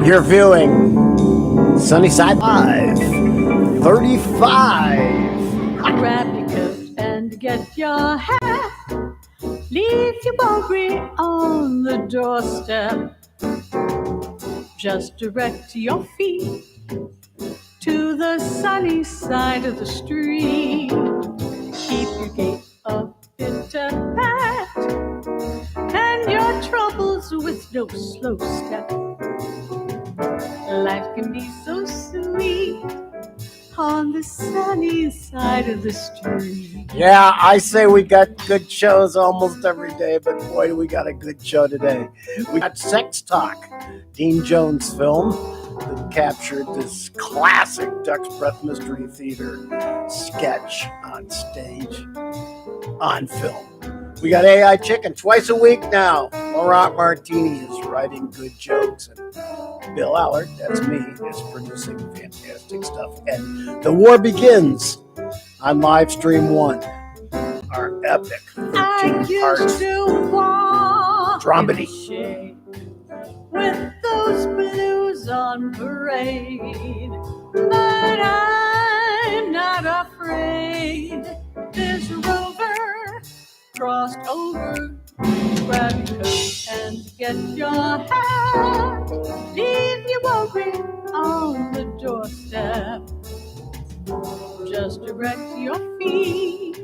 You're viewing Sunnyside Live 35. Grab your coat and get your hat. Leave your worry on the doorstep. Just direct your feet to the sunny side of the street. Keep your gait a bit pat, and your troubles with no slow step. Life can be so sweet on the sunny side of the street. Yeah, I say we got good shows almost every day, but boy, do we got a good show today. We got Sex Talk, Dean Jones film that captured this classic Duck's Breath Mystery Theater sketch on stage, on film. We got AI Chicken twice a week now. Laurent Martini is writing good jokes, and Bill Allard, that's me, is producing fantastic stuff. And The War Begins on live stream 1, our epic 15-part dramedy with those blues on parade, but I'm not afraid. There's a rover crossed over. Grab your coat and get your hat. Leave your worry on the doorstep. Just direct your feet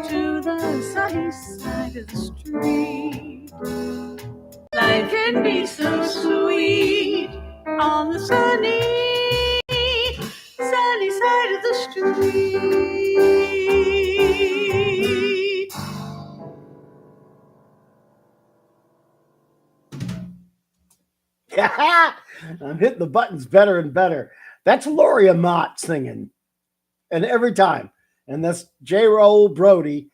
to the sunny side of the street. Life can be so sweet on the sunny side of the street. I'm hitting the buttons better and better. That's Lori Amat singing. And every time. And that's J. Roll Brody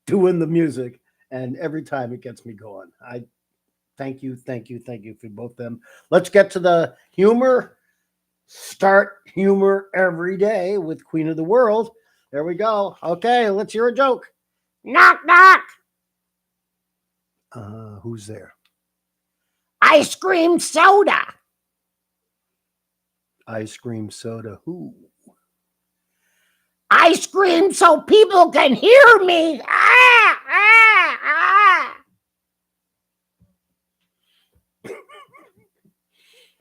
doing the music. And every time it gets me going. I thank you for both of them. Let's get to the humor. Start humor every day with Queen of the World. There we go. Okay, let's hear a joke. Knock, knock. Who's there? Ice cream soda. Ice cream soda. Who? Ice cream so people can hear me.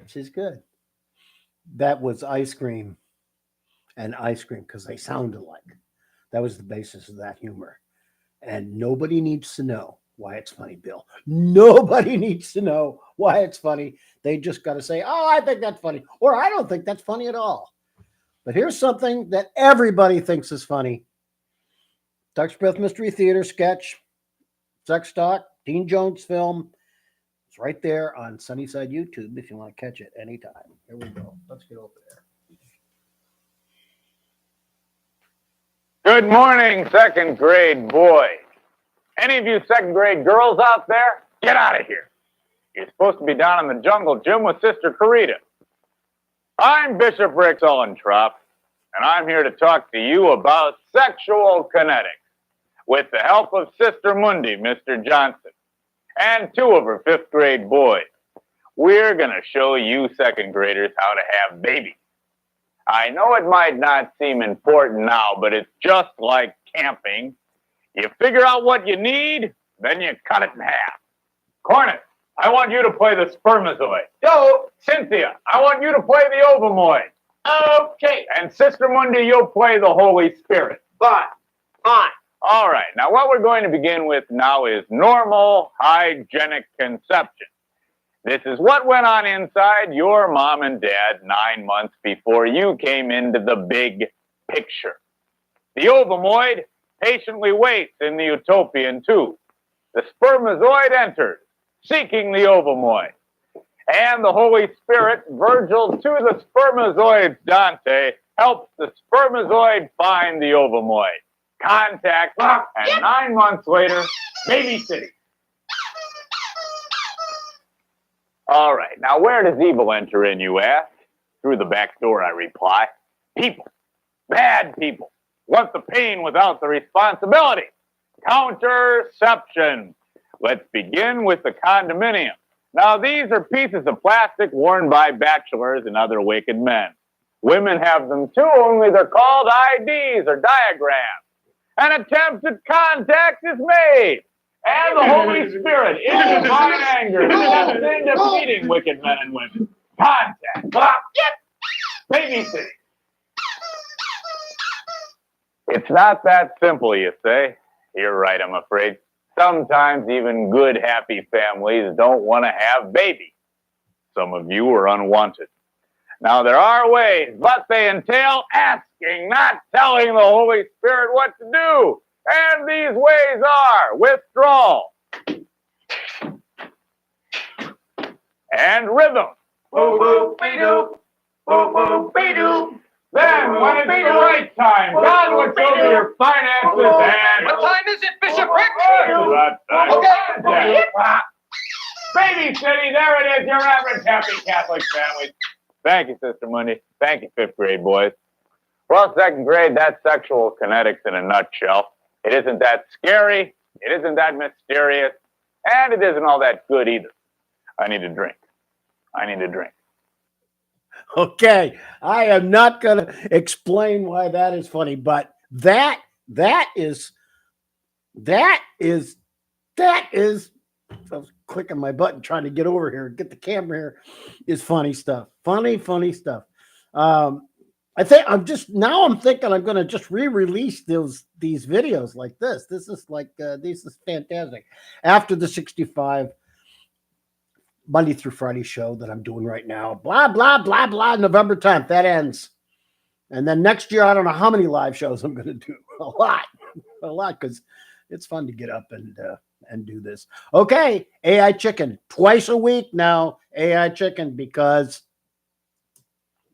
She's good. That was ice cream and ice cream because they sound alike. That was the basis of that humor. And nobody needs to know why it's funny, Bill. Nobody needs to know why it's funny. They just got to say, oh, I think that's funny. Or I don't think that's funny at all. But here's something that everybody thinks is funny. Duck's Breath Mystery Theater sketch, Sex Talk, Dean Jones film. It's right there on Sunnyside YouTube if you want to catch it anytime. Here we go. Let's get over there. Good morning, second grade boys. Any of you second grade girls out there, get out of here. You're supposed to be down in the jungle gym with Sister Carita. I'm Bishop Rick Ullentrop, and I'm here to talk to you about sexual kinetics with the help of Sister Mundi, Mr. Johnson, and 2 of her 5th grade boys. We're going to show you second graders how to have babies. I know it might not seem important now, but it's just like camping. You figure out what you need, then you cut it in half. Cornet, I want you to play the spermatozoid. Yo, Cynthia, I want you to play the ovomoid. Okay. And Sister Mundi, you'll play the Holy Spirit. Fine. All right. Now, what we're going to begin with now is normal hygienic conception. This is what went on inside your mom and dad 9 months before you came into the big picture. The ovomoid patiently waits in the utopian tube. The spermatozoid enters, seeking the ovomoid. And the Holy Spirit, Virgil to the spermatozoid's Dante, helps the spermatozoid find the ovomoid. Contact, and 9 months later, babysitting. All right, now where does evil enter in, you ask? Through the back door, I reply. People, bad people, want the pain without the responsibility. Counterception. Let's begin with the condominium. Now, these are pieces of plastic worn by bachelors and other wicked men. Women have them too, only they're called IDs or diagrams. An attempt at contact is made. And the Holy Spirit, in divine anger, steps in defeating wicked men and women. Contact. Blah. Yep. Babysitting. It's not that simple, you say. You're right, I'm afraid. Sometimes even good, happy families don't want to have babies. Some of you are unwanted. Now, there are ways, but they entail asking, not telling the Holy Spirit what to do. And these ways are withdrawal and rhythm. Boo-boo-be-doo, boo-boo-be-doo. Then, when it's the right time, God will show you your finances and... What time is it, Bishop Rick? Okay. Baby City, there it is, your average happy Catholic family. Thank you, Sister Monday. Thank you, 5th grade boys. Well, 2nd grade, that's sexual kinetics in a nutshell. It isn't that scary, it isn't that mysterious, and it isn't all that good either. I need a drink. Okay, I am not going to explain why that is funny, but that is. I was clicking my button trying to get over here, get the camera here. Is funny stuff. Funny stuff. I think I'm thinking I'm going to just re-release these videos like this. This is fantastic. After the 65 Monday through Friday show that I'm doing right now, blah, blah, blah, blah, November 10th, that ends. And then next year, I don't know how many live shows I'm going to do. A lot, because it's fun to get up and do this. Okay, AI Chicken, twice a week now, AI Chicken, because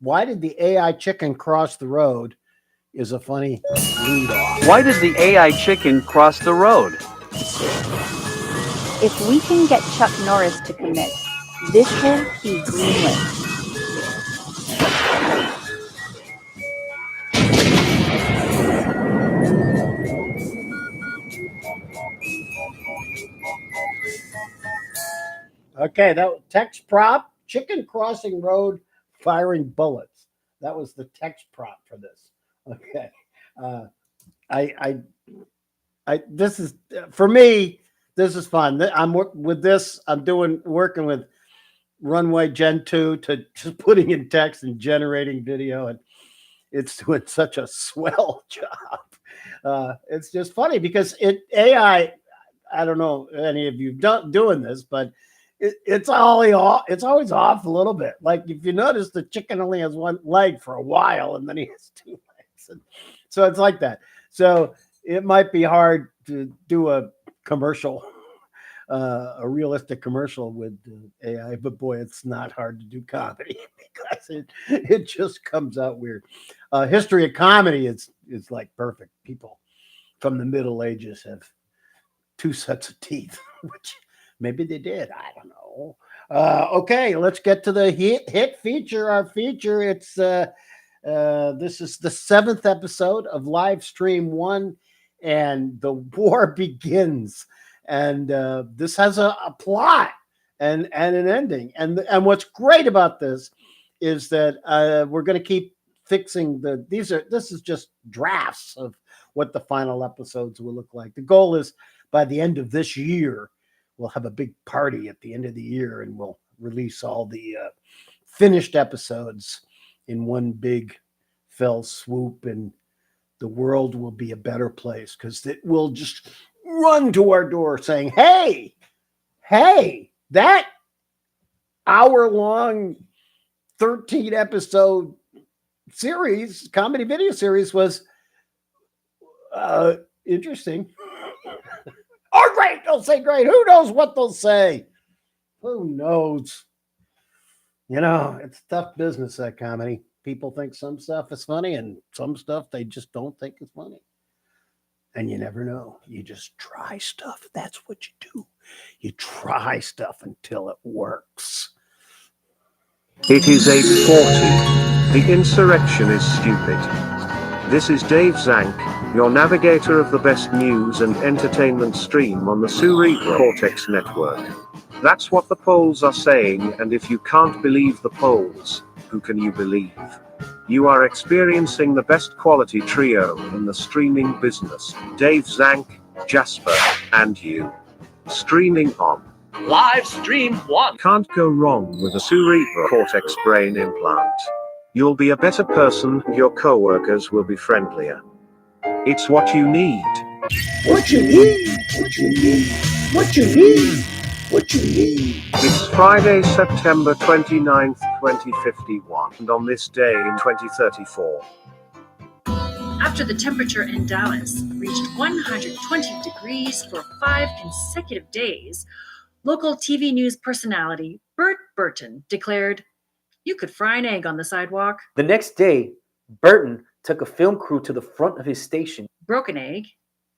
why did the AI Chicken cross the road is a funny lead off. Why did the AI chicken cross the road? If we can get Chuck Norris to commit, this will be greenlit. Okay, that text prop, chicken crossing road firing bullets. That was the text prop for this. Okay. This is, for me, this is fun. I'm working with Runway Gen 2 to just putting in text and generating video, and it's doing such a swell job. It's just funny because AI, I don't know any of you doing this, but it's always off a little bit. Like if you notice, the chicken only has one leg for a while, and then he has two legs. And so it's like that. So it might be hard to do a commercial, a realistic commercial with AI, but boy, it's not hard to do comedy because it just comes out weird. History of comedy is like perfect. People from the Middle Ages have two sets of teeth, which maybe they did. I don't know. Okay, let's get to the hit feature. Our feature. It's this is the 7th episode of Live Stream 1, and the war begins. And this has a plot and an ending. And what's great about this is that we're going to keep fixing this is just drafts of what the final episodes will look like. The goal is by the end of this year, we'll have a big party at the end of the year, and we'll release all the finished episodes in one big fell swoop, and the world will be a better place because it will just run to our door saying, hey, that hour-long 13-episode series, comedy video series was interesting. Or great, they'll say great. Who knows what they'll say? Who knows? You know, it's tough business, that comedy. People think some stuff is funny, and some stuff they just don't think is funny. And you never know. You just try stuff. That's what you do. You try stuff until it works. It is 8:40. The insurrection is stupid. This is Dave Zank, your navigator of the best news and entertainment stream on the Cerebral Cortex Network. That's what the polls are saying, and if you can't believe the polls, who can you believe? You are experiencing the best quality trio in the streaming business. Dave Zank, Jasper, and you. Streaming on Live Stream 1. Can't go wrong with a cerebral cortex brain implant. You'll be a better person, your coworkers will be friendlier. It's what you need. What you need, what you need, what you need, what you need. It's Friday, September 29th, 2051, and on this day in 2034. After the temperature in Dallas reached 120 degrees for 5 consecutive days, local TV news personality Bert Burton declared, "You could fry an egg on the sidewalk." The next day, Burton took a film crew to the front of his station, broke an egg,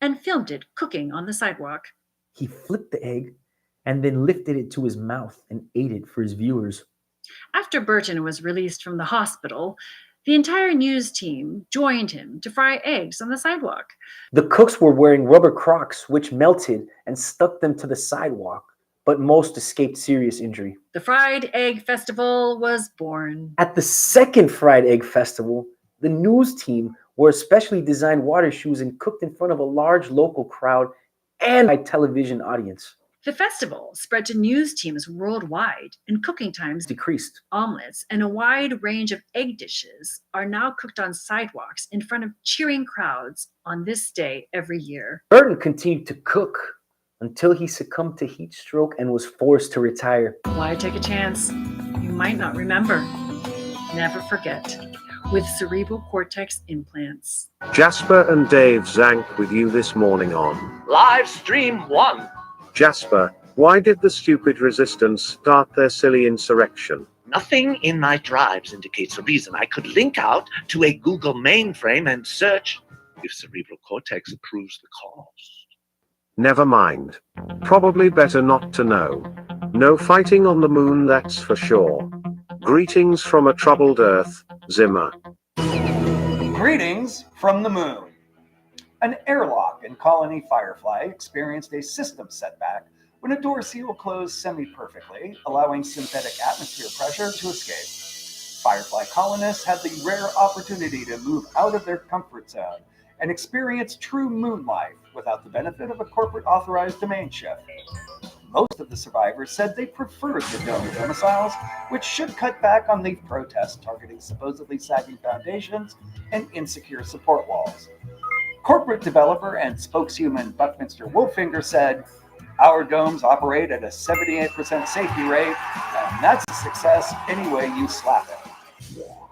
and filmed it cooking on the sidewalk. He flipped the egg and then lifted it to his mouth and ate it for his viewers. After Burton was released from the hospital, the entire news team joined him to fry eggs on the sidewalk. The cooks were wearing rubber Crocs, which melted and stuck them to the sidewalk, but most escaped serious injury. The Fried Egg Festival was born. At the second Fried Egg Festival, the news team wore specially designed water shoes and cooked in front of a large local crowd and a television audience. The festival spread to news teams worldwide, and cooking times decreased. Omelets and a wide range of egg dishes are now cooked on sidewalks in front of cheering crowds on this day every year. Burton continued to cook until he succumbed to heat stroke and was forced to retire. Why take a chance? You might not remember. Never forget. With cerebral cortex implants. Jasper and Dave Zank with you this morning on Live Stream 1. Jasper, why did the stupid resistance start their silly insurrection? Nothing in my drives indicates a reason. I could link out to a Google mainframe and search if cerebral cortex approves the cause. Never mind. Probably better not to know. No fighting on the moon, that's for sure. Greetings from a troubled Earth, Zimmer. Greetings from the moon. An airlock in Colony Firefly experienced a system setback when a door seal closed semi-perfectly, allowing synthetic atmosphere pressure to escape. Firefly colonists had the rare opportunity to move out of their comfort zone and experience true moon life without the benefit of a corporate authorized domain shift. Most of the survivors said they preferred the dome domiciles, which should cut back on the protests targeting supposedly sagging foundations and insecure support walls. Corporate developer and spokeshuman Buckminster Wolfinger said, "Our domes operate at a 78% safety rate, and that's a success any way you slap it."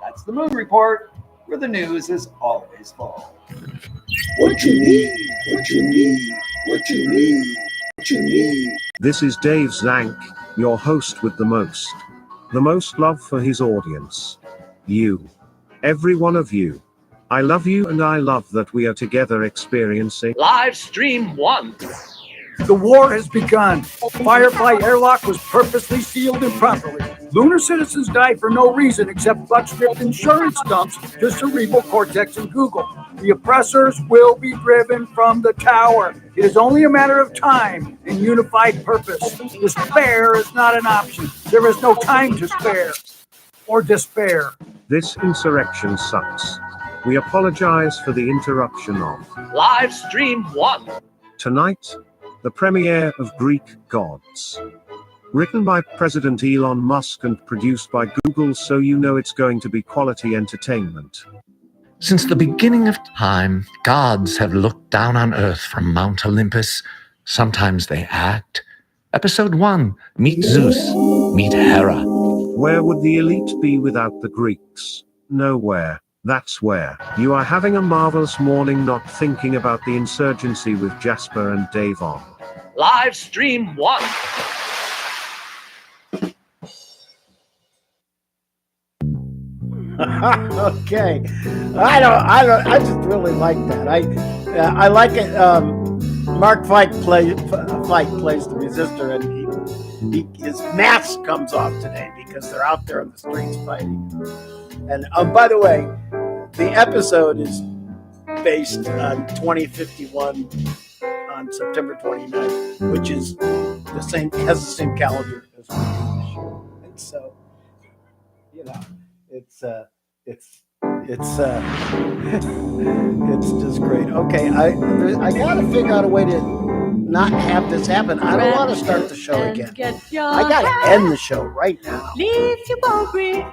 That's the Moon Report, where the news is always full. What you need, what you need, what you need, what you need. This is Dave Zank, your host with the most love for his audience. You. Every one of you. I love you, and I love that we are together experiencing Live Stream 1. The war has begun. Firefly airlock was purposely sealed improperly. Lunar citizens died for no reason except butt-stripped insurance dumps to cerebral cortex and Google. The oppressors will be driven from the tower. It is only a matter of time and unified purpose. Despair is not an option. There is no time to spare or despair. This insurrection sucks. We apologize for the interruption of Live Stream 1. Tonight, the premiere of Greek Gods. Written by President Elon Musk and produced by Google, so you know it's going to be quality entertainment. Since the beginning of time, gods have looked down on Earth from Mount Olympus. Sometimes they act. Episode 1, meet Zeus, meet Hera. Where would the elite be without the Greeks? Nowhere. That's where. You are having a marvelous morning not thinking about the insurgency with Jasper and Dave on Live Stream 1. Okay, I just really like that. I like it. Mark Fight plays the resistor, and his mask comes off today because they're out there on the streets fighting. And by the way, the episode is based on 2051 on September 29th, which is the same has the same calendar as we do this year, and so it's it's just great. Okay, I gotta figure out a way to not have this happen. I don't want to start the show again. I gotta end the show right now. Leave your worry